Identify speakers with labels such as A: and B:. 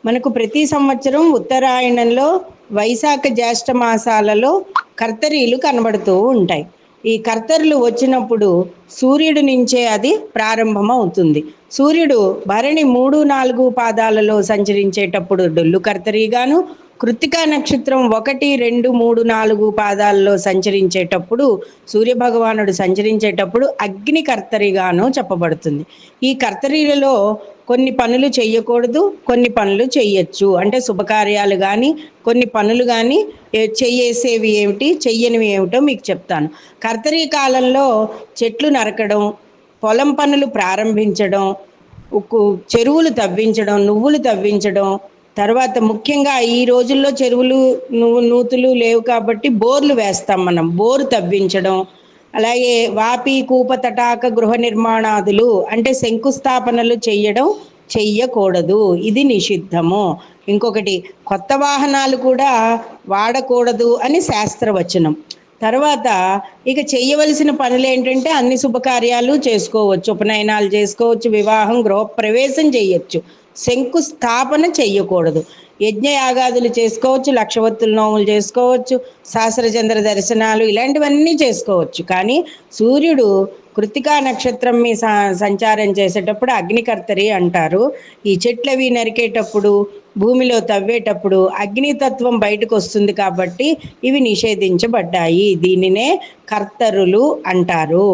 A: మనకు ప్రతి సంవత్సరం ఉత్తరాయణంలో వైశాఖ జ్యేష్ఠ మాసాలలో కర్తరీలు కనబడుతూ ఉంటాయి. ఈ కర్తరులు వచ్చినప్పుడు సూర్యుడి నుంచే అది ప్రారంభం అవుతుంది. సూర్యుడు భరణి 3, 4 పాదాలలో సంచరించేటప్పుడు డొల్లు కర్తరిగాను, కృత్తికా నక్షత్రం 1, 2, 3, 4 పాదాలలో సంచరించేటప్పుడు సూర్యభగవానుడు సంచరించేటప్పుడు అగ్ని కర్తరిగాను చెప్పబడుతుంది. ఈ కర్తరీలలో కొన్ని పనులు చెయ్యకూడదు, కొన్ని పనులు చెయ్యొచ్చు. అంటే శుభకార్యాలు కానీ కొన్ని పనులు కానీ చెయ్యేసేవి ఏమిటి, చెయ్యనివి ఏమిటో మీకు చెప్తాను. కర్తరీ కాలంలో చెట్లు నరకడం, పొలం పనులు ప్రారంభించడం, చెరువులు తవ్వించడం, నువ్వులు తవ్వించడం, తర్వాత ముఖ్యంగా ఈ రోజుల్లో చెరువులు నూతులు లేవు కాబట్టి బోర్లు వేస్తాం మనం. బోరు తవ్వించడం, అలాగే వాపి కూప తటాక గృహ నిర్మాణాదులు అంటే శంకుస్థాపనలు చెయ్యకూడదు, ఇది నిషిద్ధము. ఇంకొకటి, కొత్త వాహనాలు కూడా వాడకూడదు అని శాస్త్రవచనం. తర్వాత ఇక చేయవలసిన పనులు ఏంటంటే అన్ని శుభకార్యాలు చేసుకోవచ్చు, ఉపనయనాలు చేసుకోవచ్చు, వివాహం గృహప్రవేశం చేయొచ్చు, శంకుస్థాపన చెయ్యకూడదు. యజ్ఞయాగాదులు చేసుకోవచ్చు, లక్షవత్తుల నోములు చేసుకోవచ్చు, సహస్రచంద్ర దర్శనాలు ఇలాంటివన్నీ చేసుకోవచ్చు. కానీ సూర్యుడు కృత్తికా నక్షత్రం మీ సంచారం చేసేటప్పుడు అగ్నికర్తరి అంటారు. ఈ చెట్లవి నరికేటప్పుడు, భూమిలో తవ్వేటప్పుడు అగ్నితత్వం బయటకు వస్తుంది కాబట్టి ఇవి నిషేధించబడ్డాయి. దీనినే కర్తరులు అంటారు.